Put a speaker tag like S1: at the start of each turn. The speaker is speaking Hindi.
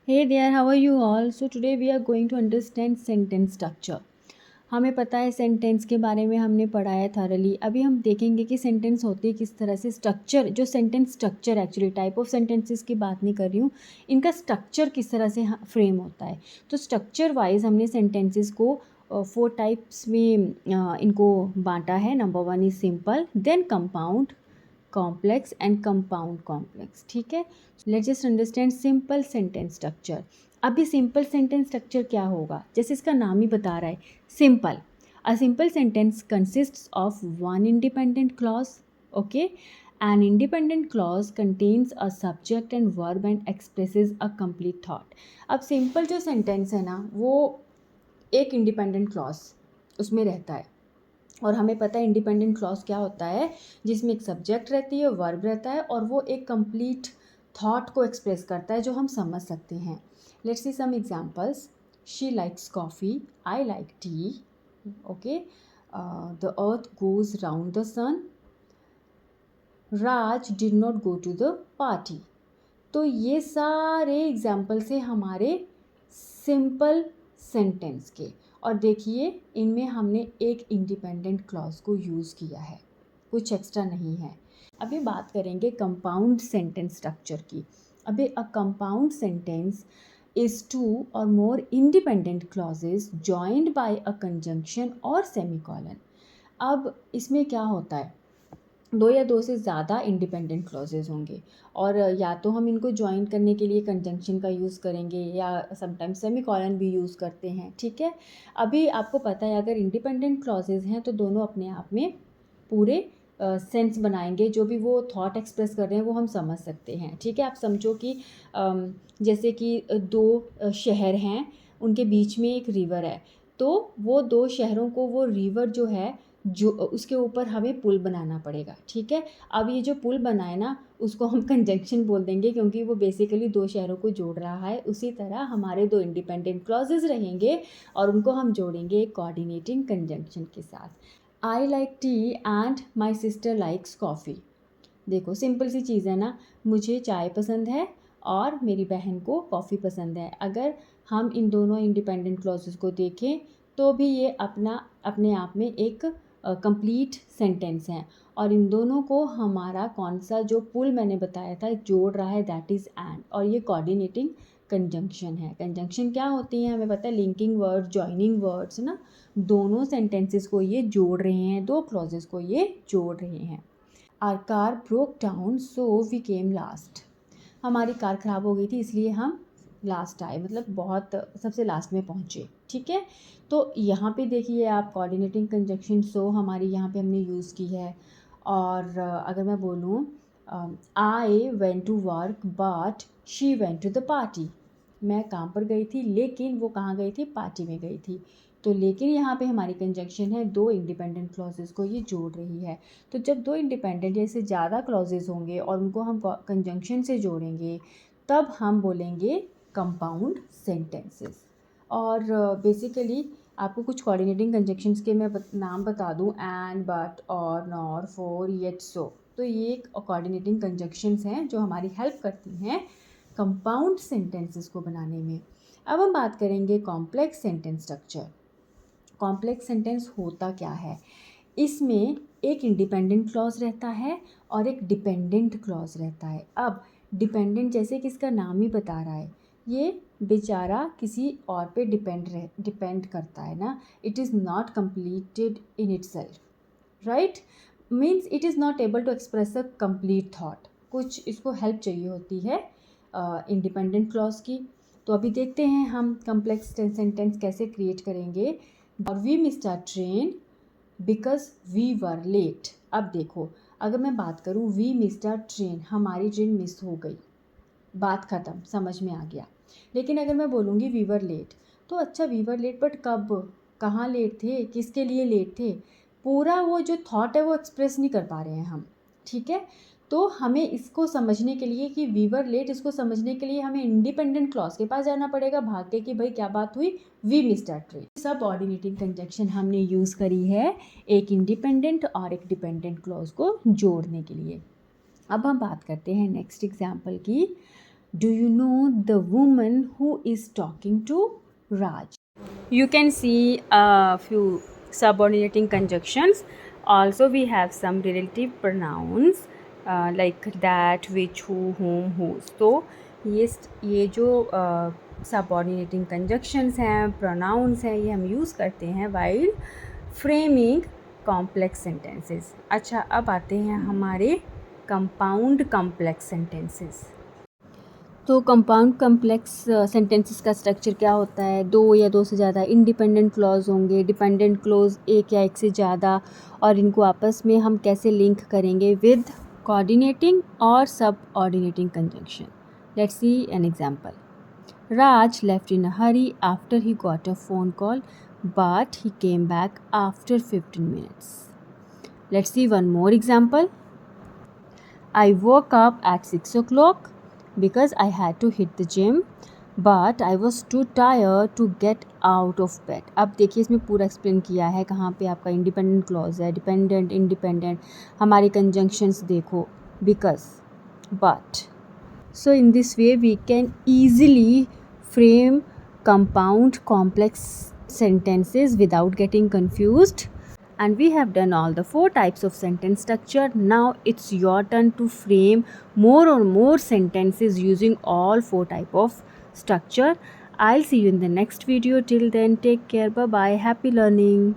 S1: Hey there, how are you all? So today we are going to understand sentence structure. हमें पता है सेंटेंस के बारे में हमने पढ़ा है थॉरली. अभी हम देखेंगे कि सेंटेंस होती है किस तरह से. स्ट्रक्चर, जो sentence structure, actually type of sentences की बात नहीं कर रही हूँ, इनका स्ट्रक्चर किस तरह से फ्रेम होता है. तो स्ट्रक्चर वाइज हमने सेंटेंसेस को 4 टाइप्स में इनको बांटा है. Number 1 is simple, then compound, complex and compound complex. ठीक है, let's just understand simple sentence structure. अभी सिंपल सेंटेंस स्ट्रक्चर क्या होगा, जैसे इसका नाम ही बता रहा है, simple. A simple sentence consists of one independent clause. Okay, an independent clause contains a subject and verb and expresses a complete thought. अब सिंपल जो सेंटेंस है ना, वो एक इंडिपेंडेंट क्लॉज उसमें रहता है. और हमें पता है इंडिपेंडेंट क्लॉज क्या होता है, जिसमें एक सब्जेक्ट रहती है, वर्ब रहता है, और वो एक कंप्लीट थॉट को एक्सप्रेस करता है जो हम समझ सकते हैं. Let's see some examples. She likes coffee, I like tea. Okay, the earth goes round the sun, Raj did not go to the party. तो ये सारे एग्जाम्पल्स हैं हमारे सिंपल सेंटेंस के. और देखिए इनमें हमने एक इंडिपेंडेंट क्लॉज को यूज़ किया है, कुछ एक्स्ट्रा नहीं है. अभी बात करेंगे कंपाउंड सेंटेंस स्ट्रक्चर की. अभी अ कंपाउंड सेंटेंस इज़ 2 और more independent clauses joined by a conjunction और सेमीकोलन. अब इसमें क्या होता है, 2 या 2 से ज़्यादा इंडिपेंडेंट क्लॉजेज होंगे, और या तो हम इनको ज्वाइन करने के लिए कंजंक्शन का यूज़ करेंगे या समटाइम्स सेमीकोलन भी यूज़ करते हैं. ठीक है, अभी आपको पता है अगर इंडिपेंडेंट क्लॉजेज हैं तो दोनों अपने आप में पूरे सेंस बनाएंगे. जो भी वो थॉट एक्सप्रेस कर रहे हैं वो हम समझ सकते हैं. ठीक है, आप समझो कि जैसे कि 2 शहर हैं, उनके बीच में एक रिवर है, तो वो 2 शहरों को वो रिवर जो है, जो उसके ऊपर हमें पुल बनाना पड़ेगा. ठीक है, अब ये जो पुल बनाए ना, उसको हम कंजंक्शन बोल देंगे क्योंकि वो बेसिकली 2 शहरों को जोड़ रहा है. उसी तरह हमारे 2 इंडिपेंडेंट क्लॉजेज रहेंगे और उनको हम जोड़ेंगे एक कोऑर्डिनेटिंग कंजंक्शन के साथ. आई like T and my sister likes coffee. देखो सिंपल सी चीज़ है ना, मुझे चाय पसंद है और मेरी बहन को कॉफ़ी पसंद है. अगर हम इन दोनों इंडिपेंडेंट क्लॉजेस को देखें तो भी ये अपने आप में एक कंप्लीट सेंटेंस है. और इन दोनों को हमारा कौन सा जो पुल मैंने बताया था जोड़ रहा है, दैट इज़ एंड. और ये कोऑर्डिनेटिंग कंजंक्शन है. कंजंक्शन क्या होती है हमें पता है, लिंकिंग वर्ड, जॉइनिंग वर्ड्स ना, दोनों सेंटेंसेस को ये जोड़ रहे हैं, 2 क्लॉजेस को ये जोड़ रहे हैं. Our car broke down so we came last. हमारी कार ख़राब हो गई थी इसलिए हम लास्ट आए, मतलब बहुत सबसे लास्ट में पहुँचे. ठीक है, तो यहाँ पे देखिए आप कोऑर्डिनेटिंग कंजंक्शन सो हमारी यहाँ पे हमने यूज़ की है. और अगर मैं बोलूँ I went to work but she went to the party. मैं काम पर गई थी लेकिन वो कहाँ गई थी, पार्टी में गई थी. तो लेकिन यहाँ पे हमारी कंजंक्शन है, 2 इंडिपेंडेंट क्लॉजेस को ये जोड़ रही है. तो जब 2 इंडिपेंडेंट या इससे ज़्यादा क्लॉजेस होंगे और उनको हम कंजंक्शन से जोड़ेंगे तब हम बोलेंगे कंपाउंड सेंटेंसेस. और बेसिकली आपको कुछ कोऑर्डिनेटिंग कंजंक्शंस के मैं नाम बता दूं, एंड, बट, और, नॉर, फॉर, येट, सो. तो ये कोऑर्डिनेटिंग कंजंक्शंस हैं जो हमारी हेल्प करती हैं कंपाउंड सेंटेंसेस को बनाने में. अब हम बात करेंगे complex sentence structure. Complex sentence होता क्या है, इसमें एक इंडिपेंडेंट क्लॉज रहता है और एक डिपेंडेंट क्लॉज रहता है. अब डिपेंडेंट जैसे कि इसका नाम ही बता रहा है, ये बेचारा किसी और पे डिपेंड करता है ना. It is not completed in itself, right, means it is not able to express a complete thought. कुछ इसको हेल्प चाहिए होती है इंडिपेंडेंट क्लॉज की. तो अभी देखते हैं हम कॉम्प्लेक्स सेंटेंस कैसे क्रिएट करेंगे. और we missed our train because we were late. अब देखो अगर मैं बात करूँ वी मिस्ड आवर ट्रेन, हमारी ट्रेन मिस हो गई, बात ख़त्म, समझ में आ गया. लेकिन अगर मैं बोलूँगी वी वर लेट, तो अच्छा वी वर लेट, बट कब, कहाँ लेट थे, किसके लिए लेट थे, पूरा वो जो थॉट है वो एक्सप्रेस नहीं कर पा रहे हैं हम. ठीक है, तो हमें इसको समझने के लिए कि वी वर लेट, इसको समझने के लिए हमें इंडिपेंडेंट क्लॉज के पास जाना पड़ेगा भाग के कि भाई क्या बात हुई, वी मिस्ड आवर ट्रेन. सब ऑर्डिनेटिंग कंजंक्शन हमने यूज़ करी है एक इंडिपेंडेंट और एक डिपेंडेंट क्लॉज को जोड़ने के लिए. अब हम बात करते हैं नेक्स्ट एग्जाम्पल की. Do you know the woman who is talking to Raj? You can see a few subordinating conjunctions. Also, we have some relative pronouns like that, which, who, whom, whose. तो ये जो सबऑर्डिनेटिंग कंजक्शंस हैं, प्रोनाउंस हैं, ये हम यूज़ करते हैं वाइल फ्रेमिंग कॉम्प्लेक्स सेंटेंसेस. अच्छा, अब आते हैं हमारे कंपाउंड कॉम्प्लेक्स सेंटेंसेस. तो कंपाउंड कॉम्प्लेक्स सेंटेंसेस का स्ट्रक्चर क्या होता है? दो या दो से ज़्यादा इंडिपेंडेंट क्लॉज होंगे, डिपेंडेंट क्लॉज एक या एक से ज़्यादा, और इनको आपस में हम कैसे लिंक करेंगे? विद कोऑर्डिनेटिंग और subordinating conjunction. Let's see an example. Raj left in a hurry after he got a phone call, but he came back after 15 minutes. Let's see one more example. I woke up at 6 o'clock because I had to hit the gym, but I was too tired to get out of bed. अब देखिए इसमें पूरा एक्सप्लेन किया है कहाँ पे आपका इंडिपेंडेंट क्लॉज है, डिपेंडेंट, इंडिपेंडेंट. हमारी कंजंक्शंस देखो, because, but. So in this way we can easily frame compound complex sentences without getting confused. And we have done all the 4 types of sentence structure. Now it's your turn to frame more or more sentences using all 4 type of structure. I'll see you in the next video. Till then, take care. Bye bye. Happy learning.